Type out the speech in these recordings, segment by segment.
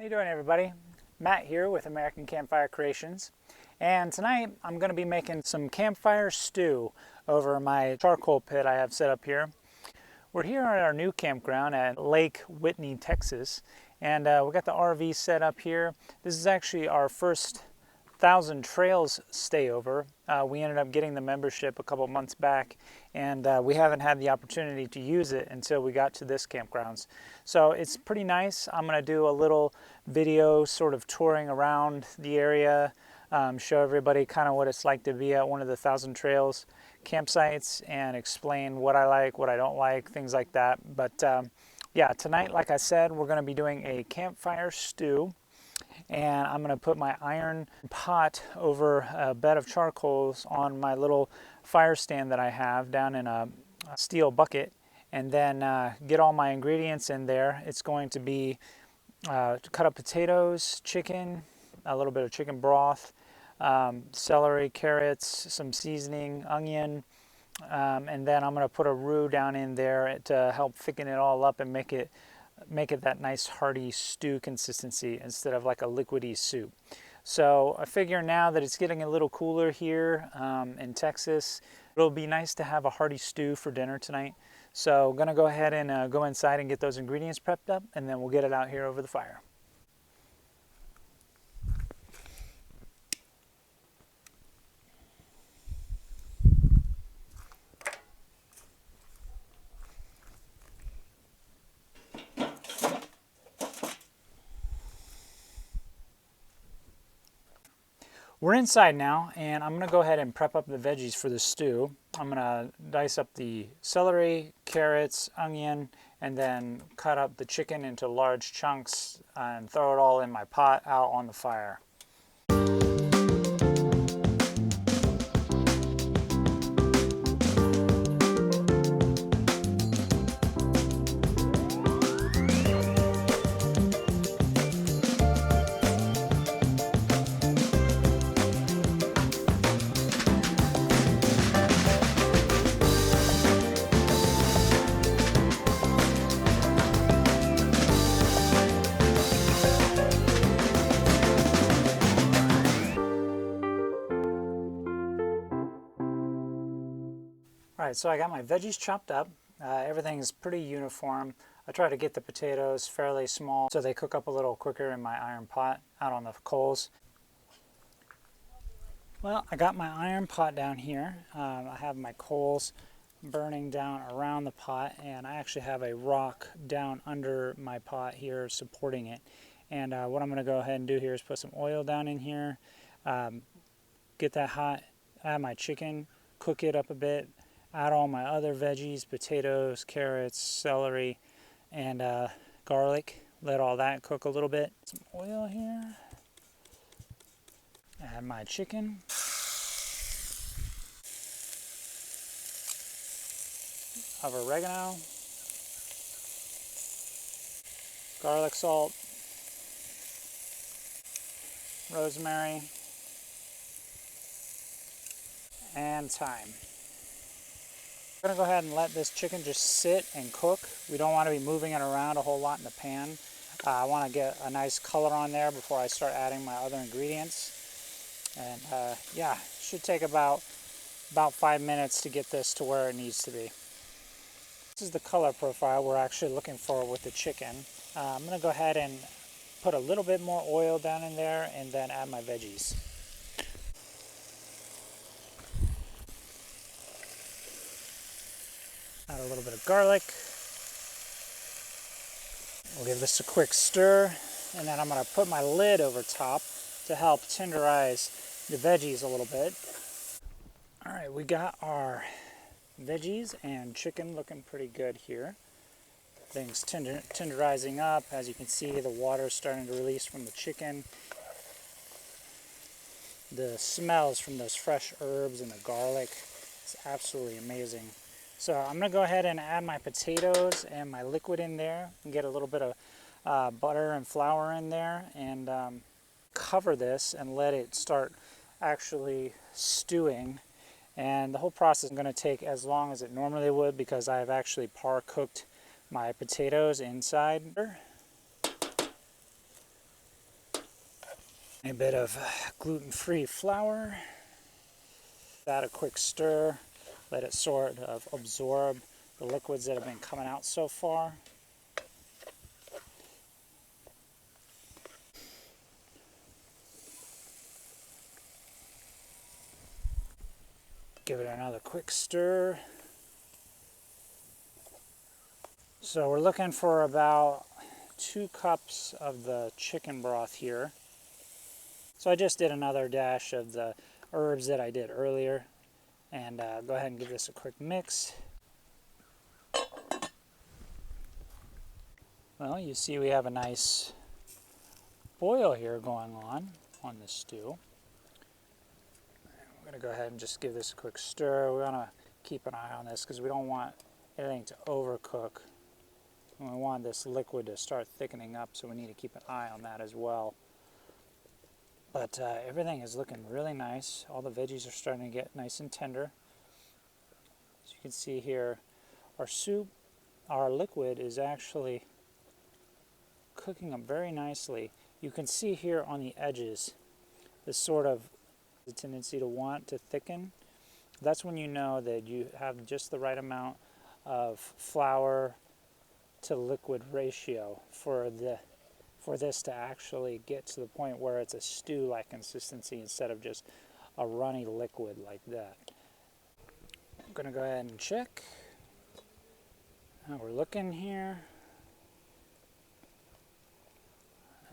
How you doing, everybody? Matt here with American Campfire Creations, and tonight I'm going to be making some campfire stew over my charcoal pit I have set up here. We're here at our new campground at Lake Whitney, Texas, and we got the RV set up here. This is actually our first Thousand Trails stay over. We ended up getting the membership a couple months back, and we haven't had the opportunity to use it until we got to this campgrounds. So it's pretty nice. I'm going to do a little video sort of touring around the area, show everybody kind of what it's like to be at one of the Thousand Trails campsites and explain what I like, what I don't like, things like that. But yeah, tonight, like I said, we're going to be doing a campfire stew. And I'm going to put my iron pot over a bed of charcoals on my little fire stand that I have down in a steel bucket, and then get all my ingredients in there. It's going to be cut up potatoes, chicken, a little bit of chicken broth, celery, carrots, some seasoning, onion, and then I'm going to put a roux down in there to help thicken it all up and make it that nice hearty stew consistency instead of like a liquidy soup. So I figure now that it's getting a little cooler here in Texas, it'll be nice to have a hearty stew for dinner tonight. So I'm gonna go ahead and go inside and get those ingredients prepped up, and then we'll get it out here over the fire. We're inside now, and I'm going to go ahead and prep up the veggies for the stew. I'm going to dice up the celery, carrots, onion, and then cut up the chicken into large chunks and throw it all in my pot out on the fire. All right, so I got my veggies chopped up. Everything is pretty uniform. I try to get the potatoes fairly small so they cook up a little quicker in my iron pot out on the coals. Well, I got my iron pot down here. I have my coals burning down around the pot, and I actually have a rock down under my pot here supporting it. And what I'm going to go ahead and do here is put some oil down in here, get that hot, add my chicken, cook it up a bit, add all my other veggies, potatoes, carrots, celery, and garlic. Let all that cook a little bit. Some oil here. Add my chicken. Of oregano. Garlic salt. Rosemary. And thyme. I'm going to go ahead and let this chicken just sit and cook. We don't want to be moving it around a whole lot in the pan. I want to get a nice color on there before I start adding my other ingredients. And yeah, should take about 5 minutes to get this to where it needs to be. This is the color profile we're actually looking for with the chicken. I'm going to go ahead and put a little bit more oil down in there and then add my veggies. Add a little bit of garlic. We'll give this a quick stir, and then I'm going to put my lid over top to help tenderize the veggies a little bit. All right, we got our veggies and chicken looking pretty good here. Things tenderizing up. As you can see, the water is starting to release from the chicken. The smells from those fresh herbs and the garlic is absolutely amazing. So I'm going to go ahead and add my potatoes and my liquid in there and get a little bit of butter and flour in there and cover this and let it start actually stewing. And the whole process is going to take as long as it normally would because I've actually par cooked my potatoes inside. A bit of gluten-free flour. Add a quick stir. Let it sort of absorb the liquids that have been coming out so far. Give it another quick stir. So we're looking for about 2 cups of the chicken broth here. So I just did another dash of the herbs that I did earlier, and go ahead and give this a quick mix. Well, you see we have a nice boil here going on the stew. We're going to go ahead and just give this a quick stir. We want to keep an eye on this because we don't want anything to overcook. And we want this liquid to start thickening up, so we need to keep an eye on that as well. But everything is looking really nice. All the veggies are starting to get nice and tender. As you can see here, our soup, our liquid is actually cooking up very nicely. You can see here on the edges this sort of the tendency to want to thicken. That's when you know that you have just the right amount of flour to liquid ratio for this to actually get to the point where it's a stew-like consistency instead of just a runny liquid like that. I'm going to go ahead and check how we're looking here.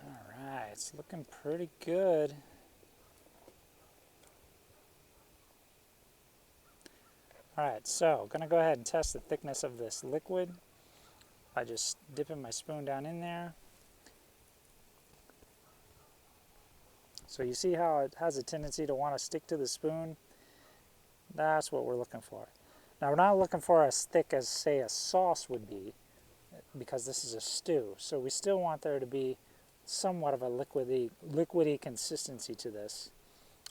Alright, it's looking pretty good. Alright, so I'm going to go ahead and test the thickness of this liquid by just dipping my spoon down in there. So you see how it has a tendency to want to stick to the spoon? That's what we're looking for. Now we're not looking for as thick as, say, a sauce would be, because this is a stew. So we still want there to be somewhat of a liquidy consistency to this.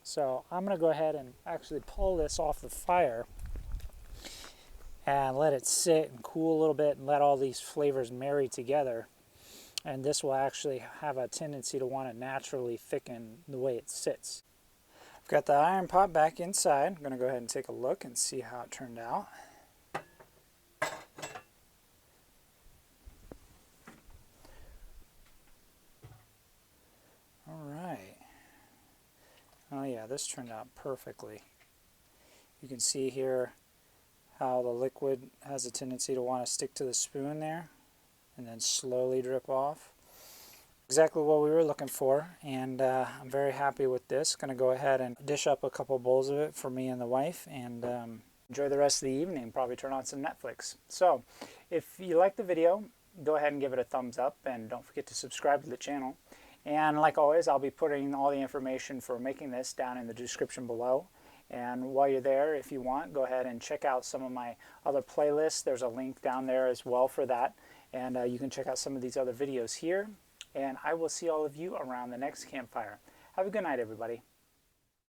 So I'm going to go ahead and actually pull this off the fire and let it sit and cool a little bit and let all these flavors marry together. And this will actually have a tendency to want to naturally thicken the way it sits. I've got the iron pot back inside. I'm going to go ahead and take a look and see how it turned out. Alright. Oh yeah, this turned out perfectly. You can see here how the liquid has a tendency to want to stick to the spoon there and then slowly drip off. Exactly what we were looking for, and I'm very happy with this. Going to go ahead and dish up a couple bowls of it for me and the wife, and enjoy the rest of the evening. Probably turn on some Netflix. So if you like the video, go ahead and give it a thumbs up, and don't forget to subscribe to the channel. And like always, I'll be putting all the information for making this down in the description below. And while you're there, if you want, go ahead and check out some of my other playlists. There's a link down there as well for that. And you can check out some of these other videos here. And I will see all of you around the next campfire. Have a good night, everybody.